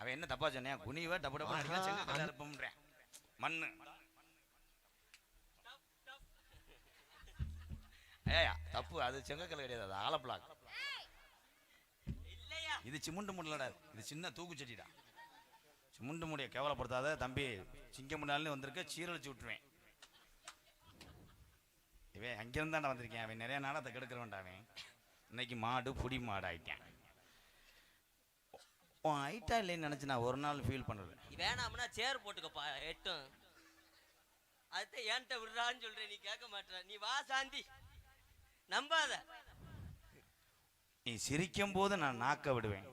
அவன் என்ன தப்பா சொன்னேன்? குனிவ டப்பு டப்பு அடிக்கலாம் செங்கக்கல்ல இருப்போம்ன்றேன். மண்ணு ஏயா தப்பு, அது செங்கக்கல் கிடையாது, அது ஆலப்பிளாக். இது சிமுண்டு முடலடா, இது சின்ன தூக்கு செடிடா. சிமுண்டு முடிய கேவலப்படுத்தாத தம்பி, சிங்க முன்னாலே வந்திருக்க, சீரழிச்சு விட்டுருவேன். இவன் அங்கிருந்தாண்ட வந்திருக்கேன், அவன் நிறைய நாடத்தை கெடுக்கிறவன்டா. அவன் இன்னைக்கு மாடு புடி மாடு ஆயிட்டான். உன் ஐட்டா இல்லைன்னு நினைச்சு நான் ஒரு நாள் ஃபீல் பண்ணுறேன். வேணாம்னா சேர் போட்டுக்கப்பா எட்டும். அதுதான் ஏன்ட்ட விடுறான்னு சொல்றேன், நீ கேட்க மாட்டேற. நீ வா சாந்தி, நம்பாத. நீ சிரிக்கும் போது நான் நாக்க விடுவேன்.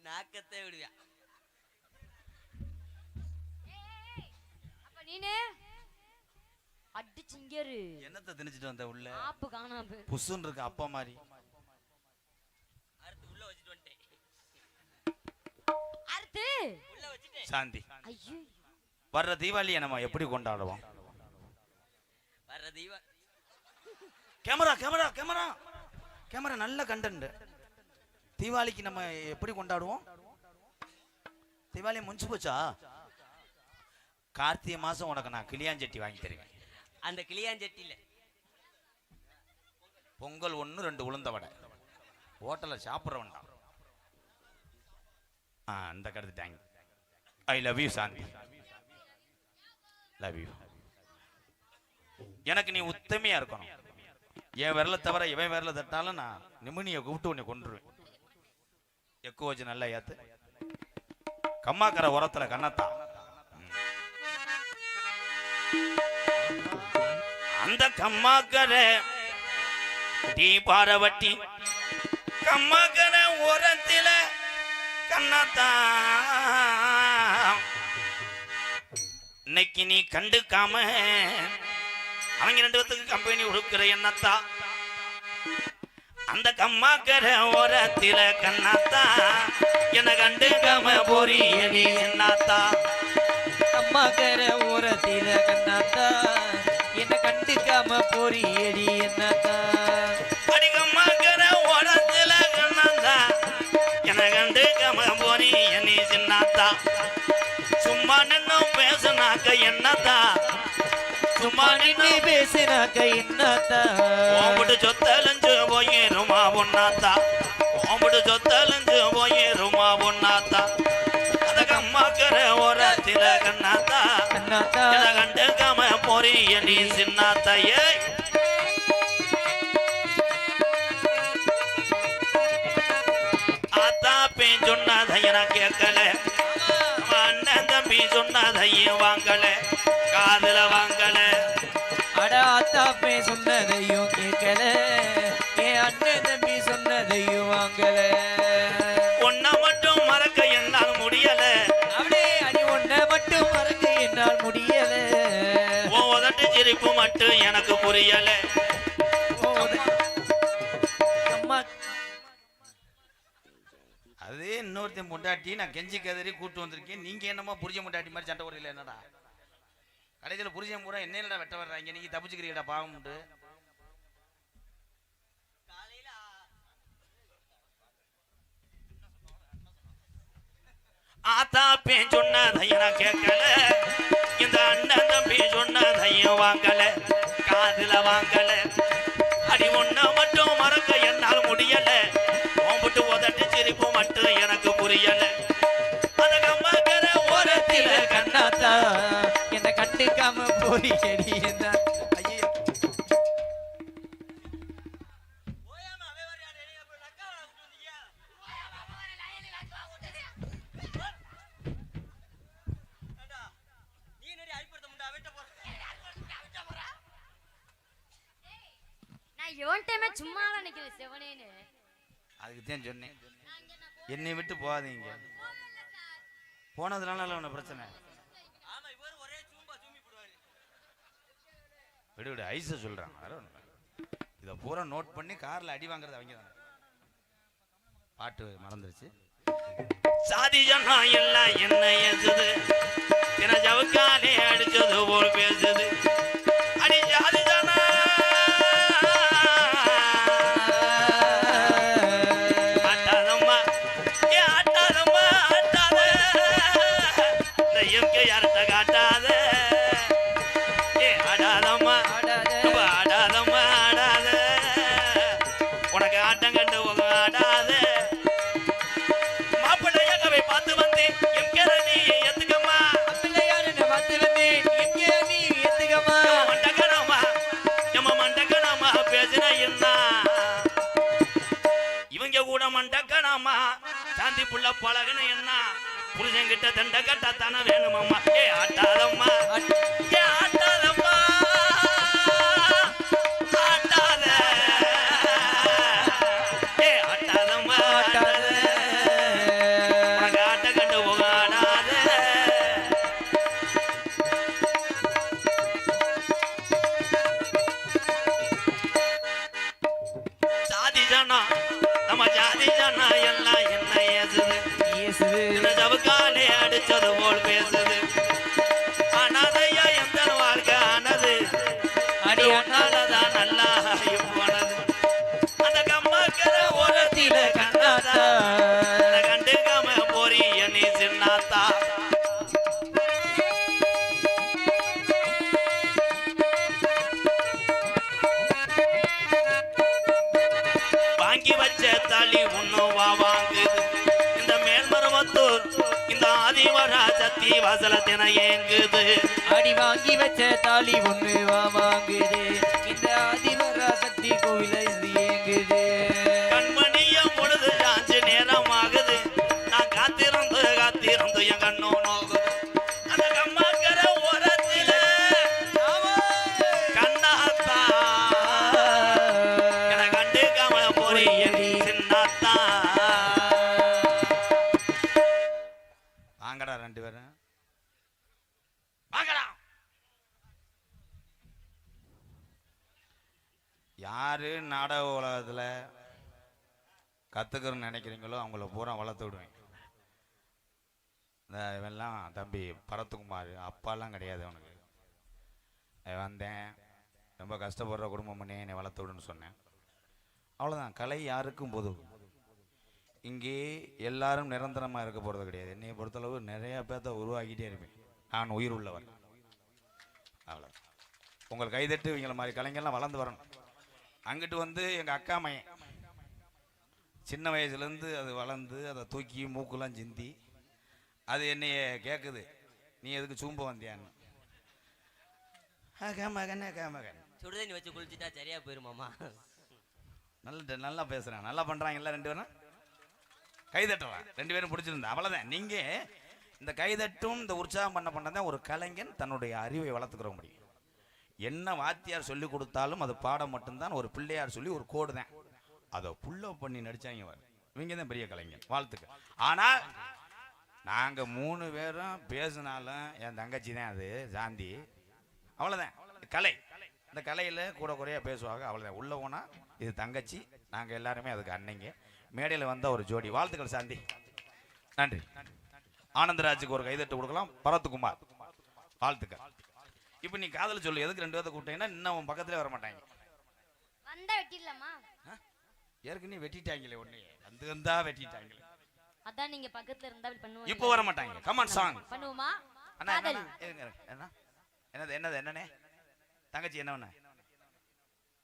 நாக்கத்தை விடுவேன். அப்ப நீனே அடிச்சிங்கரு என்னத்தை திணிச்சிட்டு வந்த உள்ள? ஆப்பு காணாம புசுன்னு இருக்கு அப்பா மாதிரி. அறுத்து உள்ள வச்சிட்டு வந்துட்டேன். அறுத்து உள்ள வச்சிட்டேன். சாந்தி, ஐயோ வர்ற தீபாவளியை நம்ம எப்படி கொண்டாடுவோம்? வர்ற Deepavali camera camera camera camera நல்ல கண்டென்ட். தீபாவளிக்கு நம்ம எப்படி கொண்டாடுவோம்? தீபாவளி முடிஞ்சு போச்சா? கார்த்திகை மாசம் உனக்கு நான் கிளியாஞ்சட்டி வாங்கி தருவேன். அந்த கிளியாஞ்சட்டியில் பொங்கல் 1 2 உளுந்த வடை ஹோட்டலில் சாப்பிட்றவன்டா. அந்த கருத்து thank. I love you Shanti, love you. எனக்கு நீ உத்தமையா இருக்கணும். என் விரல தவிர இவன் விரல தட்டாலும் நான் நிமினியை கூப்பிட்டு உன்னை கொண்டுருவேன். எக்கு வச்சு நல்லா ஏத்து. கம்மாக்கரை உரத்துல கண்ணத்தா அந்த கம்மாக்கரை டீ பாரவட்டி கம்மாக்கரை உரத்தில கண்ணத்தா இன்னைக்கு நீ கண்டுக்காம அவங்க 2 பேத்துக்கு கம்பெனி கொடுக்கிற என்னத்தா அந்த கம்மாக்கரை ஓரத்தில கண்ணாத்தா என்ன கண்டுக்காம போறியடி என்னத்தா கம்மாக்கரை ஓரத்தில கண்ணாத்தா என்ன கண்டுக்காம போறியடி என்னத்தா அடி கம்மாக்கரை ஓரத்தில கண்ணாத்தா என்ன கண்டுக்காம போறியடி சின்னாத்தா சும்மா நின்னு பேசுனாக்க என்னத்தா சும்மா நின்னு பேசினாக்க என்னத்தா ஓம்புட்டு சொத்தலஞ்சு போயிருமா பொன்னாத்தா ஓம்புட்டு சொத்தலஞ்சு போயிருமா பொன்னாத்தா அந்த கம்மாக்கரை ஓரத்தில கண்ணாத்தா கண்ணாத்தா என கண்டுக்காம போறியடி சின்னாத்தா ஏய் ஆத்தா பேன் சொன்னதை நான் கேட்கல, அண்ணன் தம்பி சொன்னதையும் வாங்கல, காதுல வாங்கல. அட ஆத்தாப்பே சொன்னதையும் கேட்கல, என் அண்ணன் தம்பி சொன்னதையும் வாங்கல. ஒன்ன மட்டும் மறக்க என்னால் முடியல, அவளே அடி ஒன்ன மட்டும் மறக்க என்னால் முடியல. உதட்டு சிரிப்பு மட்டும் எனக்கு புரியல. அம்மா அதே இன்னொருத்தன் முண்டாட்டி நான் கெஞ்சி கதறி கூட்டு வந்திருக்கேன். நீங்க என்னமோ புரிஞ்ச முண்டாட்டி மாதிரி சண்டை போடல. என்னடா கடைசியில் புரிஞ்சன் பூரா என்னடா வெட்ட வர்றாங்க, நீங்க தப்பிச்சுக்கிறீங்கடா பாவம் உண்டு. ஆத்தா பேன் சொன்னதையும் நான் கேட்கல, இந்த அண்ணன் தம்பி சொன்னதையும் வாங்கல, காதுல வாங்கல. அடி ஒன்ன மட்டும் மறக்க என்னால் முடியல, ஓம்பிட்டு உதட்டு சிரிப்பு மட்டும் எனக்கு புரியல. அந்த கம்மாக்கரை ஓரத்தில கண்ணாத்தா என்ன கண்டுக்காம போறியடி என்ன. ஐயோ நான் இவன் டைமே சும்மாலாம் நிக்கிறேன் செவனேன்னு. அதுக்கு தான் சொன்னேன் என்னை விட்டு போகாதீங்க. போனதுனால உன்ன பிரச்சனை. விடு விடு ஐஸை சொல்றான். இதை பூரா நோட் பண்ணி கார்ல அடி வாங்குறது அவங்க தானே. பாட்டு மறந்துருச்சு. சாதி ஜனா எல்லாம் என்ன ஏசுது, என ஜவுக்காலே அடிச்சது போல் பேசுது. அடி சாதி ஜனா மண்டக்கணம்மா சாந்தி புள்ள பழகுன என்ன புருஷன்கிட்ட தண்ட கட்டாத்தானே வேணுமம்மா ஏ ஆட்டாதம்மா ஏ ஆட்டாதம்மா ஆட்டாத ஏ ஆட்டாதம்மா ஆட்டாத உனக்கு ஆட்ட கண்டு போகாடாத சாதி ஜனா நம்ம ஜாதி ஜனா எல்லாம் என்ன ஏசுது ஜவுக்காலே அடிச்சது போல் பேசுது அனாதையா எந்த வாழ்க்கை ஆனது அடி ஒன்னாலதான் நல்லா போனது அந்த கம்மாக்கிற ஓரத்தில கண்ணாத்தா கண்டுக்காம போறிய நீ சின்னாத்தா வாங்கி வச்ச தாலி ஒண்ணுவா வாங்குது இந்த மேல்மருவத்தூர் இந்த ஆதிவரா சக்தி வாசலத்தின ஏங்குது அடி வாங்கி வச்ச தாலி ஒண்ணு வாங்குது இந்த ஆதிவரா சக்தி கோவில ஏங்குது கண்மணியம் பொழுது சாஞ்சு நேரம் ஆகுது நான் காத்திருந்து என் கண்ணோ நோகுது அந்த கம்மாக்கர ஓரத்தில கண்ணாத்தா என கண்டுக்காம போறிய நீ சின்னாத்தா வாங்கடா ரெண்டு பேரும் வாங்கடா யாரு நாடக உலகத்துல கத்துக்கிறன்னு நினைக்கிறீங்களோ அவங்கள பூரா வளர்த்து விடுவேன் இந்த இவெல்லாம் தம்பி பரத்குமார் அப்பாலாம் கிடையாது அவனுக்கு வந்தேன் ரொம்ப கஷ்டப்படுற குடும்பம் பண்ணி என்னை வளர்த்து விடுன்னு சொன்னேன் அவ்வளோதான் கலை யாருக்கும் பொது இங்கே எல்லாரும் நிரந்தரமாக இருக்க போகிறது கிடையாது என்னையை பொறுத்தளவு நிறைய பேர்த்த உருவாக்கிட்டே இருப்பேன் நான் உயிர் உள்ளவர் அவ்வளோ உங்கள் கைதட்டு இவங்களை மாதிரி கலைஞர்லாம் வளர்ந்து வரணும் அங்கிட்டு வந்து எங்கள் அக்கா மையன் சின்ன வயசுலேருந்து அது வளர்ந்து அதை தூக்கி மூக்குலாம் சிந்தி அது என்னைய கேட்குது நீ எதுக்கு சூம்ப வந்தியான்னு மகன் மகன் சுடுதண்ணி வச்சு குளிச்சுட்டா சரியா போயிருமாமா நல்லா பேசுகிறேன் நல்லா பண்ணுறாங்கல்ல ரெண்டு பேரும் கைதட்டலாம் ரெண்டு பேரும் பிடிச்சிருந்தா அவ்வளோதான் நீங்கள் இந்த கைதட்டும் இந்த உற்சாகம் பண்ணதான் ஒரு கலைஞன் தன்னுடைய அறிவை வளர்த்துக்கிற முடியும் என்ன வாத்தியார் சொல்லி கொடுத்தாலும் அது பாடம் மட்டும்தான் ஒரு பிள்ளையார் சொல்லி ஒரு கோடு தான் அதை புல்ல பண்ணி நடிச்சாங்க வர இவங்க தான் பெரிய கலைஞர் வாழ்த்துக்கு ஆனால் நாங்கள் 3 பேரும் பேசினாலும் என் தங்கச்சி தான் அது சாந்தி அவ்வளோதான் கலை இந்த கலையில் கூட குறையாக பேசுவாங்க அவ்வளோதான் உள்ளே போனால் இது தங்கச்சி நாங்கள் எல்லாருமே அதுக்கு அன்னைங்க மேடையில் வந்த ஒரு ஜோடி வாழ்த்துக்கள் சாந்தி நன்றி ஆனந்தராஜுக்கு ஒரு கைதட்டு கொடுக்கலாம் பரத்குமார் வாழ்த்துக்கள் இப்போ நீ காதல் சொல்லு எதுக்கு 2 பேர்த்த கூப்பிட்டீங்கன்னா இன்னும் உன் பக்கத்துலேயே வர மாட்டாங்க வந்தா வெட்டிடலாமா ஏற்கனவே வெட்டிட்டாங்களே ஒன்னே வந்தா வெட்டிட்டாங்களே அதான் நீங்க பக்கத்துல இருந்தா அப்படி பண்ணுவாங்க இப்போ வர மாட்டாங்க கமான் சாங் பண்ணுவோமா அண்ணா என்ன என்னது என்னனே தங்கச்சி என்னவண்ணே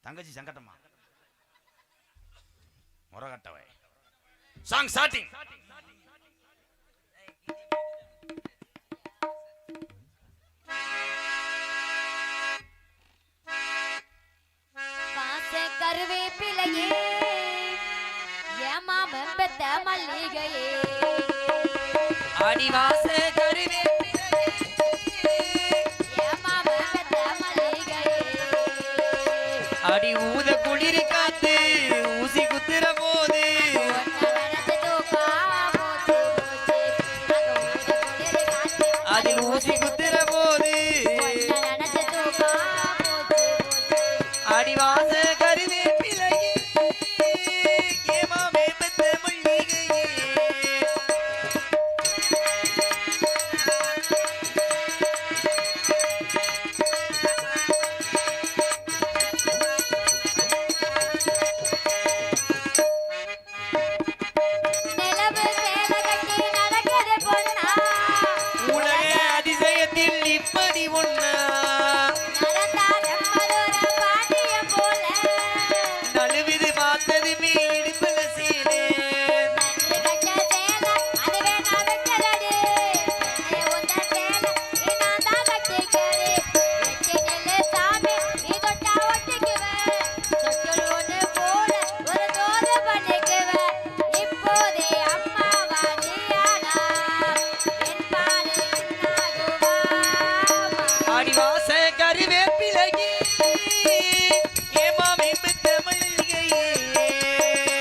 தங்கச்சி சங்கட்டமா முறகட்டவை சாங் ஸ்டார்டிங் கருவேப்பிலையே ஏமாமன் பெத்த மல்லிகையே அடிவாச கருவேப்பிலையே ஏமாமன் பெத்த மல்லிகையே அடி ஊத குளிர் காத்து ஊசி குத்துற போது அதில் ஊசி குத்து